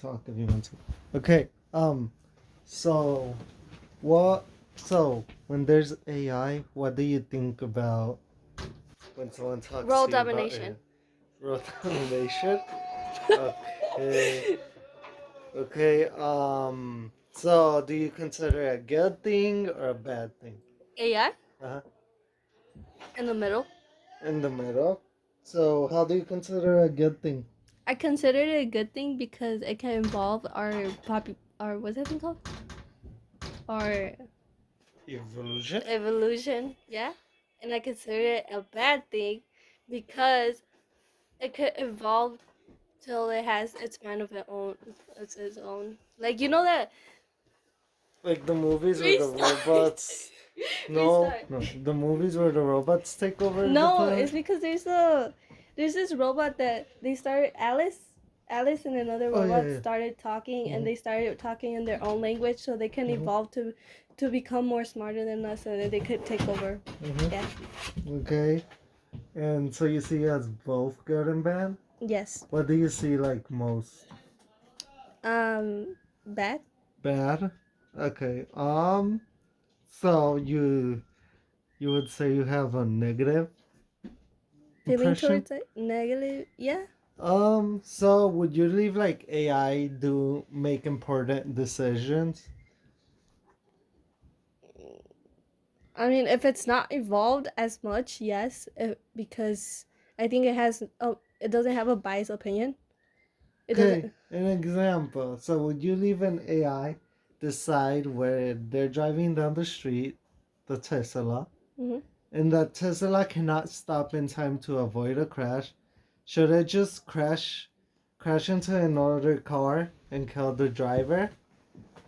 talk if you want to. Okay. So what? So when there's AI, what do you think about when someone talks World to you about domination. it? World domination. Okay. Okay. So do you consider it a good thing or a bad thing? AI Uh-huh. in the middle. In the middle. So how do you consider a good thing? I consider it a good thing because it can involve our what's that thing called? Our Evolution. evolution, yeah. And I consider it a bad thing because it could evolve till it has its mind of its own. It's its own. Like you know that. Like the movies where the Restart. robots. No, Restart. no. The movies where the robots take over the No, it's planet. because there's this robot that they started Alice and another Oh yeah, robot yeah. started talking and Mm-hmm. they started talking in their own language so they can Mm-hmm. evolve to become more smarter than us so that they could take over. Yeah. Mm-hmm. Okay. And so you see as both good and bad. Yes. What do you see like most Bad bad? Okay. So you would say you have a negative feeling impression. towards it negative. Yeah. So would you leave like AI do make important decisions? I mean, if it's not evolved as much, yes, because I think it doesn't have a biased opinion. It Okay, doesn't. an example. So would you leave an AI decide where they're driving down the street, the Tesla, Hmm. and that Tesla cannot stop in time to avoid a crash? Should it just crash into another car and kill the driver?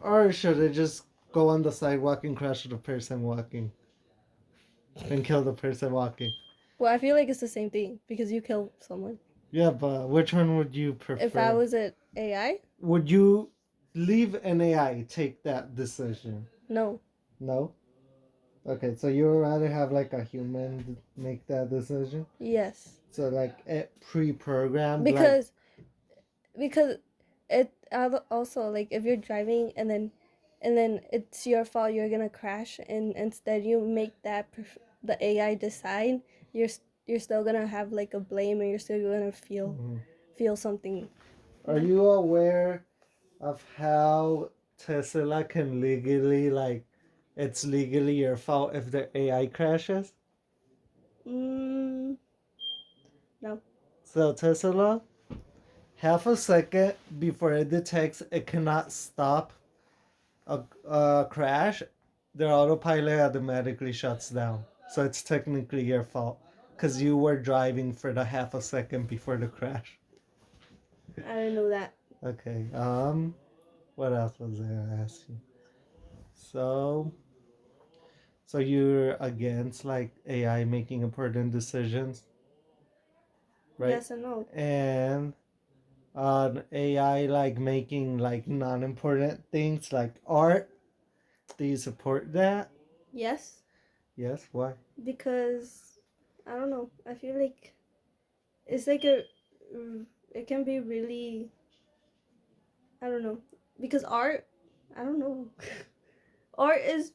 Or should it just go on the sidewalk and crash the person walking and kill the person walking? Well, I feel like it's the same thing because you kill someone. Yeah, but which one would you If I prefer? was an AI, Would you leave an AI take that decision? no. No? Okay, so you would rather have like a human make that decision? Yes. So like it pre-programmed, like Because because also like if you're driving and then it's your fault you're gonna crash and instead you make the AI decide you're still gonna have like a blame and you're still gonna mhm. feel something. Are you aware of how Tesla can legally like it's legally your fault if the AI crashes? Mm, no. So Tesla, half a second before it detects it cannot stop a crash, their autopilot automatically shuts down. So it's technically your fault because you were driving for the half a second before the crash. I didn't know that. Okay. What else was there I asked you? So, so you're against like AI making important decisions, right? Yes and no. And AI like making like non-important things like art. Do you support that? Yes, Yes. Why? because I don't know. I feel like it's like a it can be really, I don't know, because art, I don't know. Art is,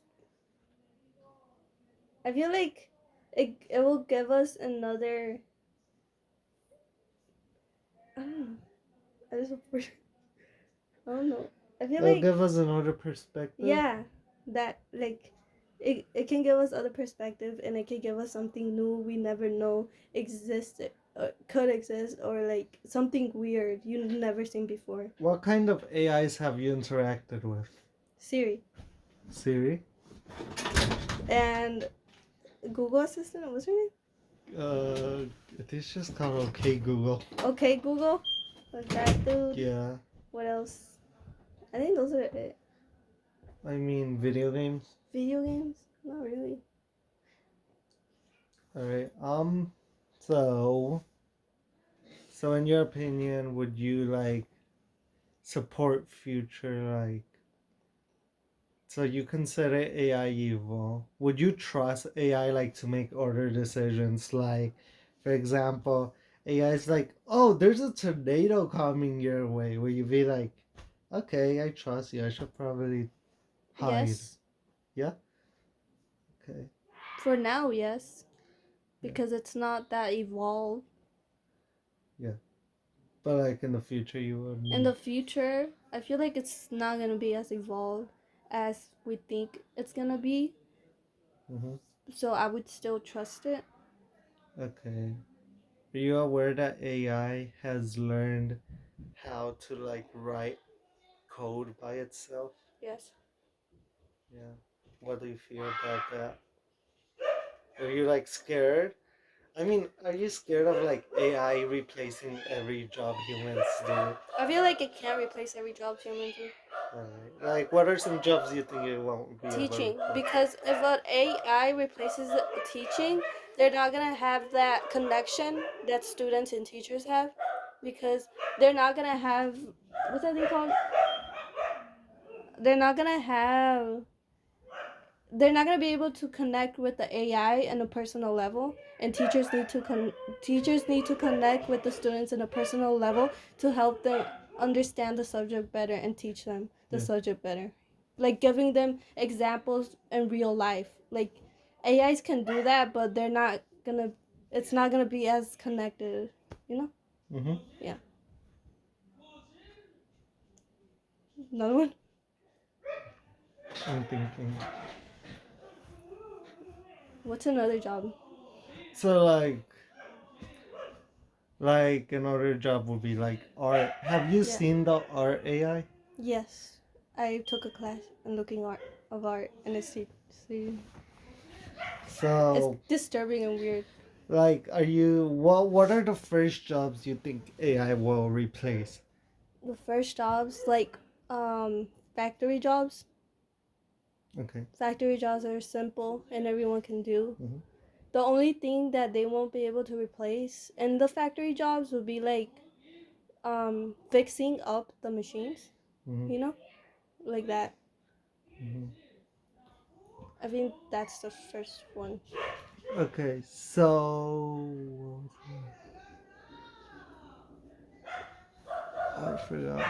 I feel like it will give us another, I don't know. I just I don't know. I feel It'll like give us another perspective. yeah, that like it can give us other perspective and it can give us something new we never know existed, could exist, or like something weird you never seen before. What kind of AIs have you interacted with? Siri Siri? and Google Assistant. What's her name? Uh, it's just called OK Google. Okay, Google. Like that dude. Yeah, What else? I think those are it. I mean video games. Video games? Not really. All right. So, so in your opinion, would you like support future like? So you consider AI evil? Would you trust AI like to make order decisions? Like, for example, AI is like, oh, there's a tornado coming your way. Will you be like, Okay, I trust you. I should probably hide. Yes. Yeah? Okay. For now, yes. Yeah. Because it's not that evolved. Yeah. But like in the future you In would. the future, I feel like it's not gonna be as evolved as we think it's gonna be. Mm-hmm. So I would still trust it. Okay. Are you aware that AI has learned how to like write code by itself? Yes. Yeah. What do you feel about that? Are you like scared? I mean, are you scared of like AI replacing every job humans do? I feel like it can't replace every job humans do. Alright. Like, what are some jobs you think it won't be able to Teaching, replace? because if an AI replaces teaching, they're not gonna have that connection that students and teachers have, because they're not gonna have, what's that thing called? They're not gonna have. They're not gonna be able to connect with the AI on a personal level, and teachers need to connect with the students on a personal level to help them understand the subject better and teach them the Yeah. subject better, like giving them examples in real life. Like AIs can do that, but they're not gonna. It's not gonna be as connected, you know. Mm-hmm. Yeah. Another one. I'm thinking. What's another job? So like another job would be like art. Have you Yeah. seen the art AI? Yes, I took a class in looking art, and it's So disturbing and weird. like, are you what are the first jobs you think AI will replace? The first jobs, like factory jobs. Okay. Factory jobs are simple and everyone can do. Mm-hmm. The only thing that they won't be able to replace in the factory jobs would be like fixing up the machines, Mm-hmm. you know, like that. Mm-hmm. I think that's the first one. Okay. So I forgot.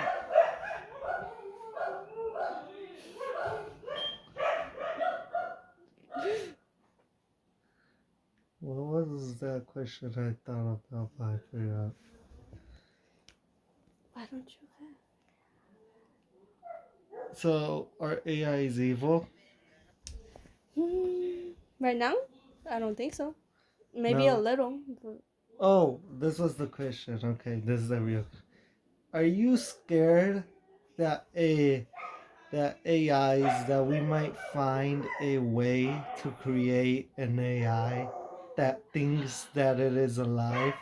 What was that question I thought about? But I forgot. Why don't you So our AI is evil? have? Right now, I don't think so. Maybe a No. little. But Oh, this was the question. Okay, this is the real. Are you scared that that AIs that we might find a way to create an AI that thinks that it is alive?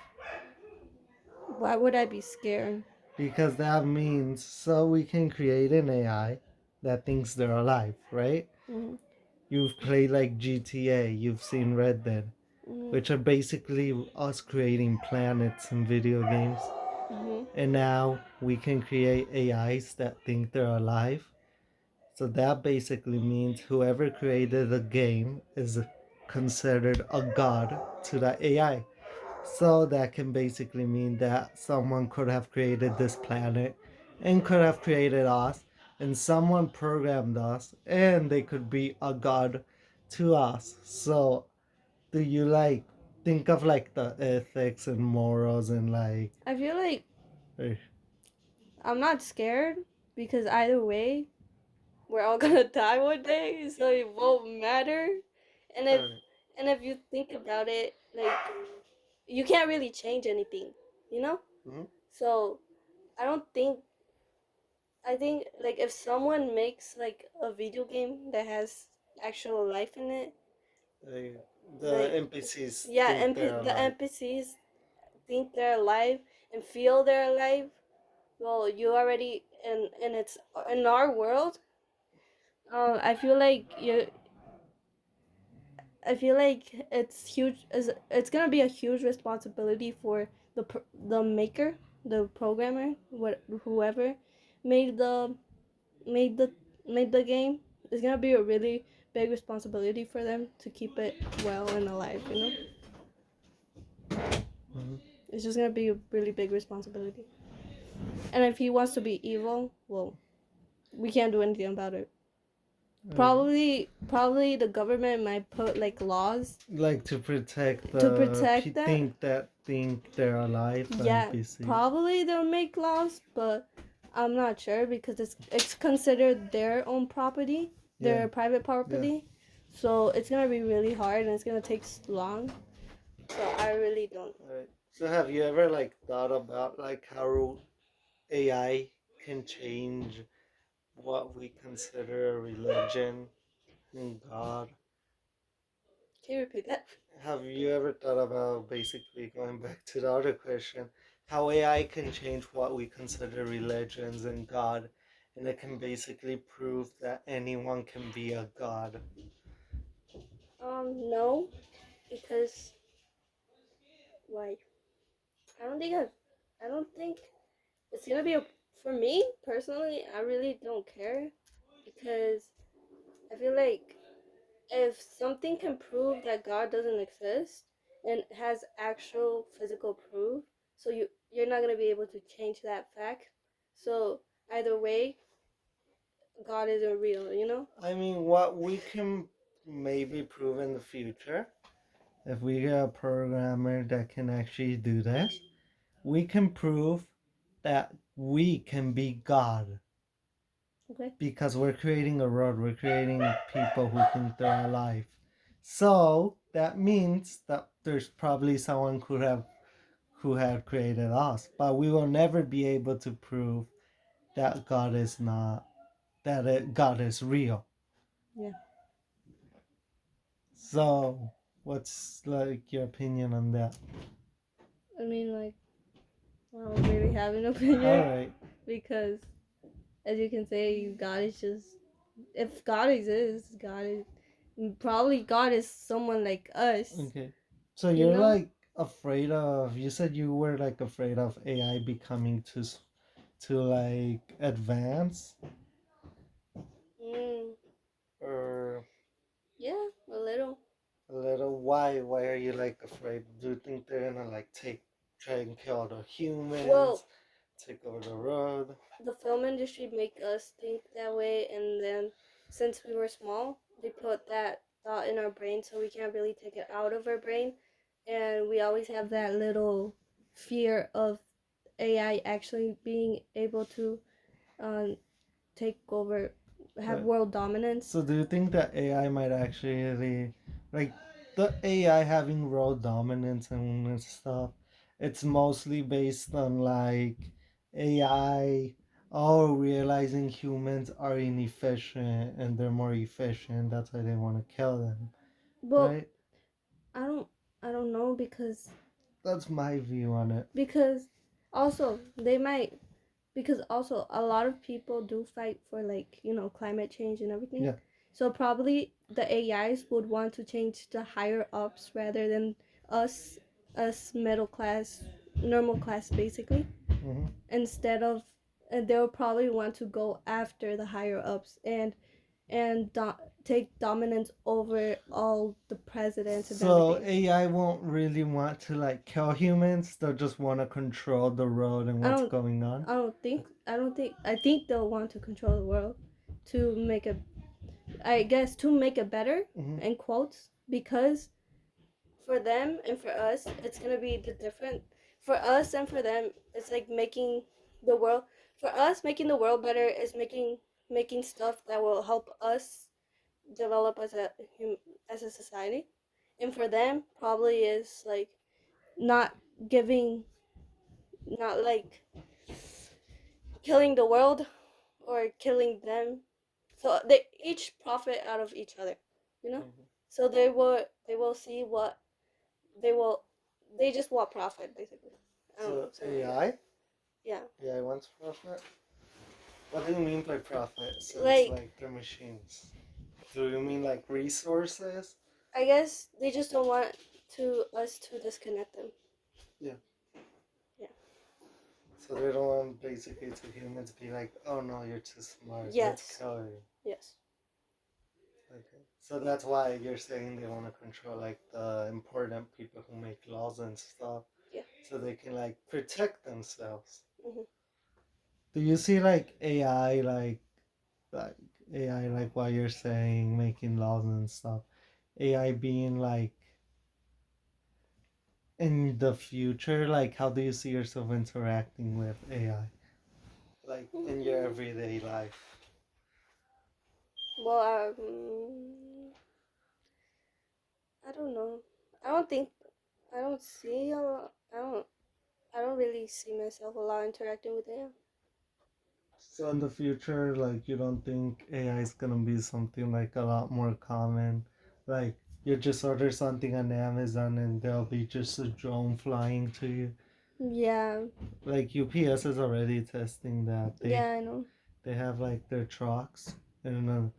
why would I be scared? Because that means so we can create an AI that thinks they're alive, right? Mm-hmm. You've played like GTA, you've seen Red Dead, Mm-hmm. which are basically us creating planets in video games. Mm-hmm. And now we can create AIs that think they're alive. So that basically means whoever created the game is considered a god to that AI. So that can basically mean that someone could have created this planet and could have created us, and someone programmed us, and they could be a god to us. So, do you like think of like the ethics and morals and like, I feel like eh, I'm not scared because either way, we're all gonna die one day, so it won't matter. And if alright. and if you think about it, like you can't really change anything, you know. Mhm. So I don't think. I think like if someone makes like a video game that has actual life in it, Like, the like NPCs yeah, think they're the alive. NPCs think they're alive and feel they're alive. Well, you already in our world. I feel like it's huge. It's gonna be a huge responsibility for the maker, the programmer, whoever made made the made the game. It's gonna be a really big responsibility for them to keep it well and alive. You know, Mhm. it's just gonna be a really big responsibility. And if he wants to be evil, well, we can't do anything about it. Probably the government might put like laws Like to protect to the protect that. think they're alive Yeah, NPCs. probably they'll make laws, but I'm not sure because it's considered their own property, their Yeah. private property. So it's gonna be really hard and it's gonna take long. So I really don't. Right. So have you ever like thought about like how AI can change what we consider a religion and God? Can you repeat that? Have you ever thought about basically going back to the other question, how AI can change what we consider religions and God, and it can basically prove that anyone can be a God? No, because why? I don't think I don't think it's gonna be a. For me personally, I really don't care because I feel like if something can prove that God doesn't exist and has actual physical proof, so you're not gonna be able to change that fact. So either way, God isn't real. You know. I mean, what we can maybe prove in the future, if we get a programmer that can actually do this, we can prove that we can be God. Okay. Because we're creating a world, we're creating people who think they're alive. So that means that there's probably someone who had created us, but we will never be able to prove that God is not God is real. Yeah. So what's like your opinion on that? I mean, like, I don't really have an opinion All right. because, as you can say, God is just. If God exists, probably God is someone like us. Okay. So You you're know. like afraid of, you said you were like afraid of AI becoming too like advanced, Mm, or yeah, a little. a little. Why are you like afraid? Do you think they're gonna like try and kill the humans, Well, take over the world? the film industry make us think that way, and then since we were small, they put that thought in our brain, so we can't really take it out of our brain, and we always have that little fear of AI actually being able to um, take over, have But, world dominance. so do you think that AI might actually like the AI having world dominance and stuff? It's mostly based on like AI realizing humans are inefficient and they're more efficient. That's why they want to kill them, But right? I don't, I don't know That's my view on it. because also they might because also a lot of people do fight for like climate change and everything. Yeah. So probably the AIs would want to change the higher ups rather than us us middle class, normal class basically. Hmm. Instead of and they'll probably want to go after the higher ups and take dominance over all the presidents and So everything. AI won't really want to like kill humans. They'll just want to control the world and I what's don't going on. I think they'll want to control the world to make it I guess to make it better Hmm. in quotes because for them and for us it's gonna be the different for us and for them it's like making the world for us making the world better is making stuff that will help us develop as a society and for them probably is like not giving not like killing the world or killing them so they each profit out of each other, you know. Hmm. So they will see what they will they just want profit basically. I don't know So something like that. AI, Yeah, AI wants profit. What do you mean by profit? Since like like they're machines, do you mean like resources? I guess they just don't want to us to disconnect them. Yeah. Yeah. So they don't want basically to humans be like, oh no, you're too smart. Let's Yes. kill you. Yes. Okay. So that's why you're saying they want to control like the important people who make laws and stuff, Yeah. so they can like protect themselves. Hmm. Do you see like AI like AI like what you're saying, making laws and stuff? AI being like in the future, like how do you see yourself interacting with AI? Like in your everyday life. Well, I don't know. I don't think I don't see a lot. I don't really see myself a lot interacting with them. So in the future, like you don't think AI is gonna be something like a lot more common? Like you just order something on Amazon and there'll be just a drone flying to you. Yeah, Like UPS is already testing that. yeah, I know. They have like their trucks and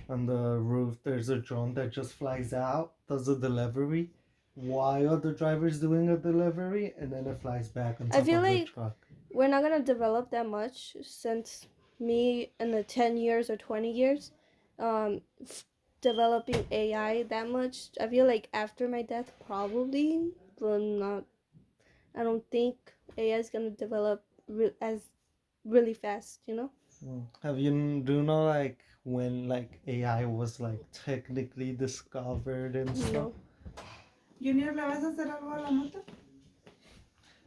on the roof there's a drone that just flies out, does a delivery while the driver's doing a delivery, and then it flies back on I top feel of the like truck. we're not gonna develop that much since me in the 10 years or 20 years, developing AI that much. I feel like after my death, probably, but not. I don't think AI is gonna develop as really fast. You know? Have you do you know like when like AI was like technically discovered and stuff? No. Junior, ¿le vas a hacer algo a la moto?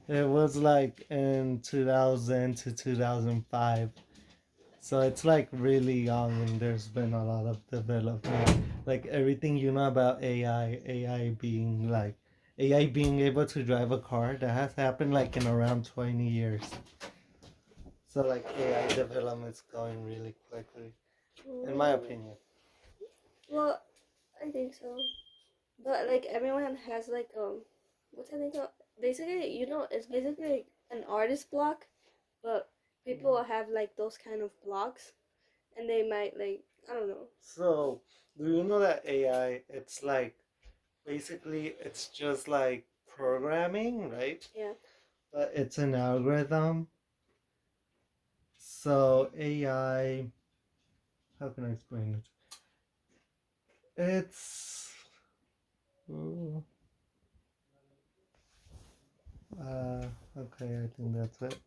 It was like in 2000 to 2005. So it's like really young and there's been a lot of development. Like everything you know about AI being able to drive a car, that has happened like in around 20 years. So like AI development's going really quickly, in my opinion. Well, I think so. But like everyone has like what's that thing called? Basically, it's basically like an artist block, but people have like those kind of blocks, and they might like I don't know. So do you know that AI, it's like basically it's just like programming, right? Yeah. But it's an algorithm. So AI, how can I explain it? It's ooh, okay, I think that's it.